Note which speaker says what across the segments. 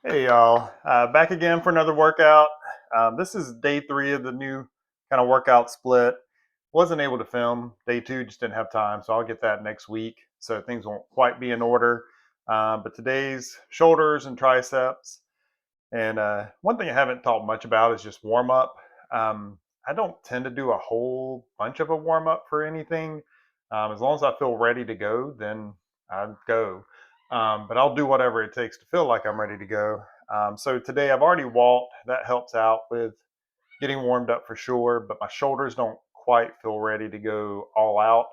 Speaker 1: Hey y'all, back again for another workout. This is day 3 of the new kind of workout split. Wasn't able to film day 2, just didn't have time, so I'll get that next week. So things won't quite be in order. But today's shoulders and triceps. And one thing I haven't talked much about is just warm up. I don't tend to do a whole bunch of a warm up for anything. As long as I feel ready to go, then I go. But I'll do whatever it takes to feel like I'm ready to go. So today I've already walked. That helps out with getting warmed up for sure, but my shoulders don't quite feel ready to go all out.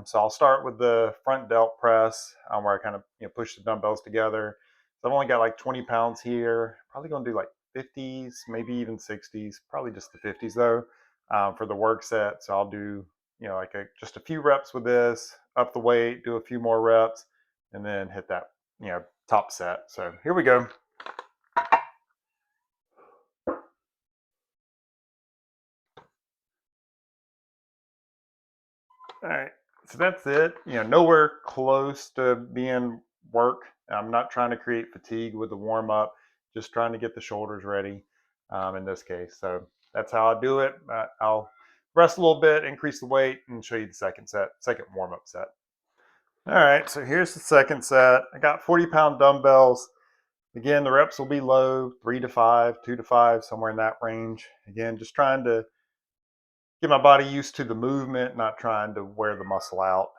Speaker 1: So I'll start with the front delt press, where I kind of push the dumbbells together. So I've only got like 20 pounds here. Probably gonna do like 50s, maybe even 60s. Probably just the 50s though, for the work set. So I'll do like just a few reps with this, up the weight, do a few more reps, and then hit that top set. So here we go. All right, so that's it. Nowhere close to being work. I'm not trying to create fatigue with the warm up, just trying to get the shoulders ready in this case. So that's how I do it. I'll rest a little bit, increase the weight, and show you the second warm up set. All right, so here's the second set. I got 40-pound dumbbells. Again, the reps will be low, 3 to 5, 2 to 5, somewhere in that range. Again, just trying to get my body used to the movement, not trying to wear the muscle out.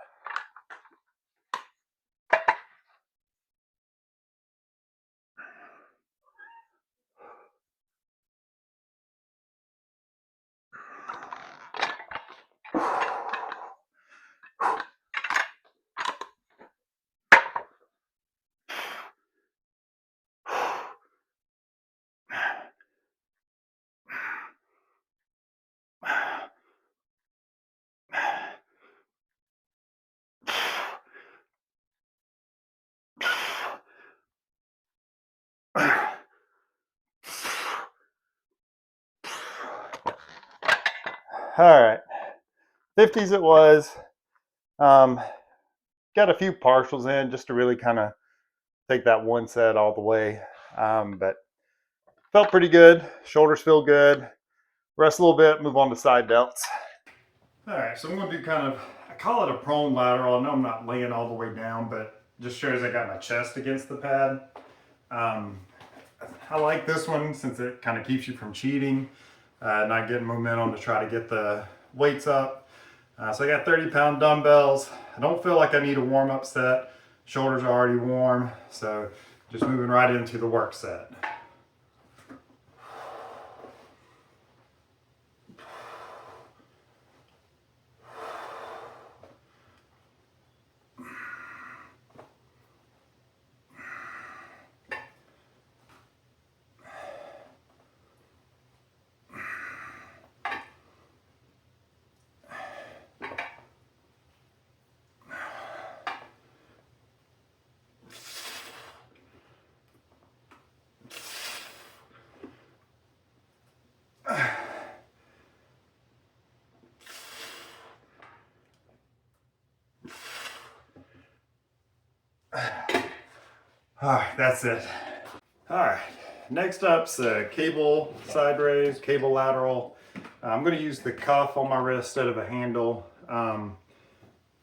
Speaker 1: All right, 50s it was. Um, got a few partials in just to really kind of take that one set all the way. But felt pretty good. Shoulders feel good. Rest a little bit, move on to side delts. All right, so I'm going to do kind of, I call it a prone lateral. I know I'm not laying all the way down, but just shows I got my chest against the pad. I like this one since it kind of keeps you from cheating, not getting momentum to try to get the weights up. So I got 30-pound dumbbells. I don't feel like I need a warm-up set. Shoulders are already warm, so just moving right into the work set. All right, that's it. All right, next up's cable side raise, cable lateral. I'm going to use the cuff on my wrist instead of a handle.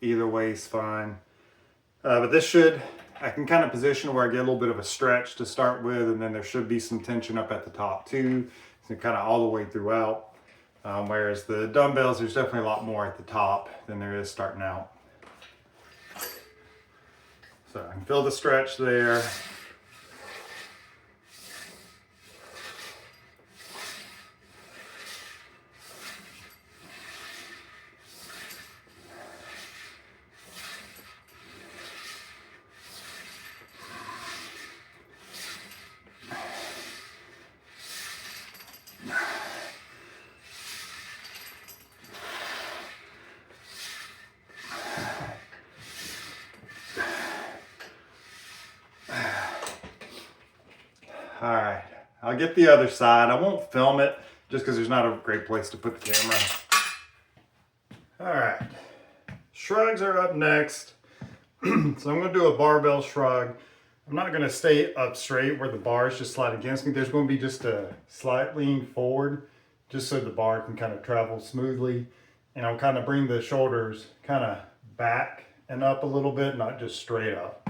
Speaker 1: Either way is fine. But this I can kind of position where I get a little bit of a stretch to start with, and then there should be some tension up at the top too, so kind of all the way throughout. Whereas the dumbbells, there's definitely a lot more at the top than there is starting out. So I can feel the stretch there. All right, I'll get the other side. I won't film it just because there's not a great place to put the camera. All right, shrugs are up next. So I'm gonna do a barbell shrug. I'm not going to stay up straight where the bars just slide against me. There's going to be just a slight lean forward just so the bar can kind of travel smoothly. And I'll kind of bring the shoulders kind of back and up a little bit, not just straight up.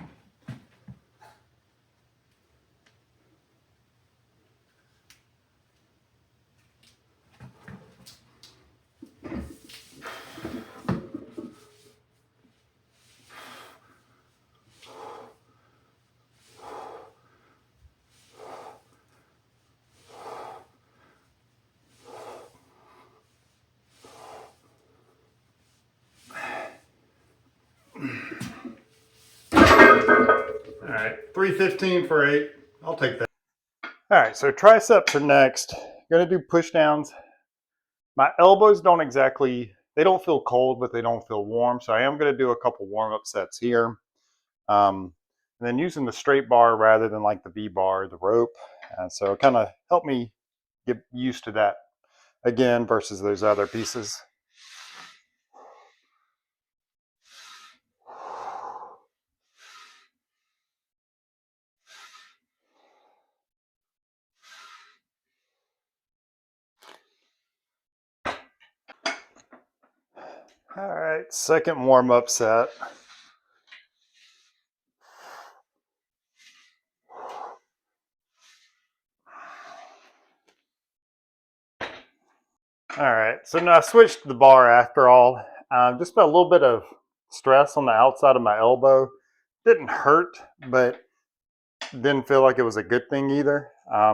Speaker 1: All right, 315 for 8. I'll take that. All right, so triceps are next. Gonna do push downs. My elbows don't exactly, they don't feel cold, but they don't feel warm. So I am gonna do a couple warm up sets here. And then using the straight bar rather than like the V bar, the rope. So it kind of helped me get used to that again versus those other pieces. All right, second warm up set. All right, so now I switched the bar after all. Just about a little bit of stress on the outside of my elbow. Didn't hurt, but didn't feel like it was a good thing either.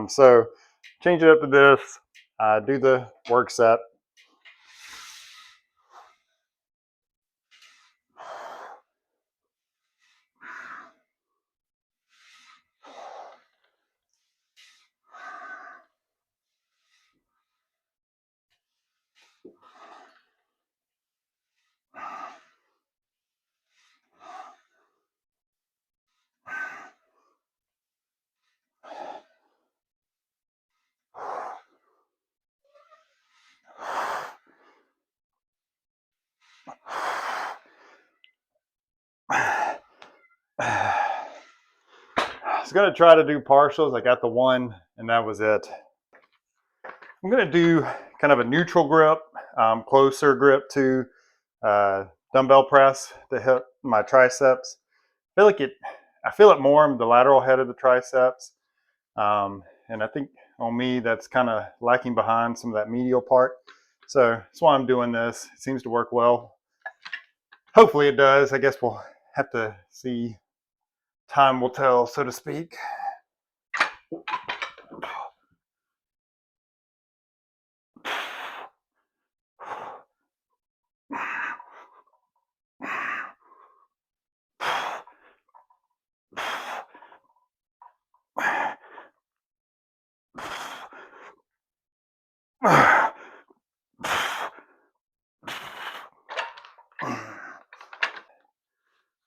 Speaker 1: So change it up to this, do the work set. I was gonna try to do partials. I got the one and that was it. I'm gonna do kind of a neutral grip, closer grip to dumbbell press to hit my triceps. I feel it more in the lateral head of the triceps. And I think on me, that's kind of lacking behind some of that medial part. So that's why I'm doing this. It seems to work well. Hopefully it does. I guess we'll have to see. Time will tell, so to speak.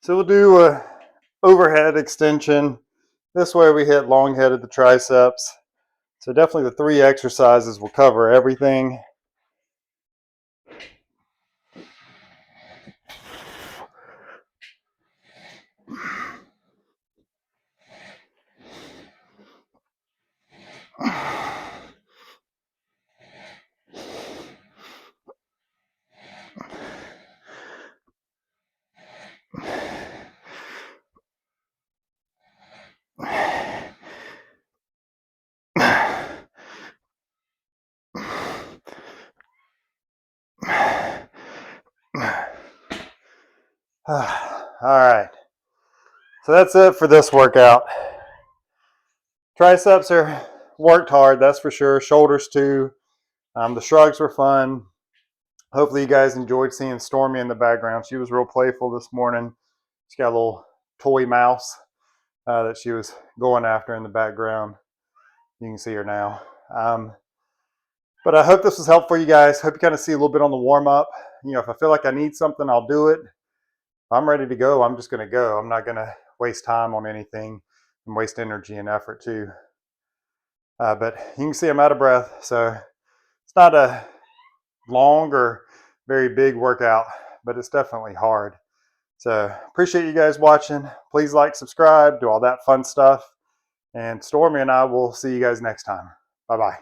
Speaker 1: So we'll do a overhead extension. This way we hit long head of the triceps. So definitely the 3 exercises will cover everything. All right, so that's it for this workout. Triceps are worked hard, that's for sure. Shoulders too. The shrugs were fun. Hopefully you guys enjoyed seeing Stormy in the background. She was real playful this morning. She got a little toy mouse that she was going after in the background. You can see her now. But I hope this was helpful for you guys. Hope you kind of see a little bit on the warm up. If I feel like I need something, I'll do it. If I'm ready to go, I'm just going to go. I'm not going to waste time on anything and waste energy and effort too. But you can see I'm out of breath. So it's not a long or very big workout, but it's definitely hard. So appreciate you guys watching. Please like, subscribe, do all that fun stuff. And Stormy and I will see you guys next time. Bye-bye.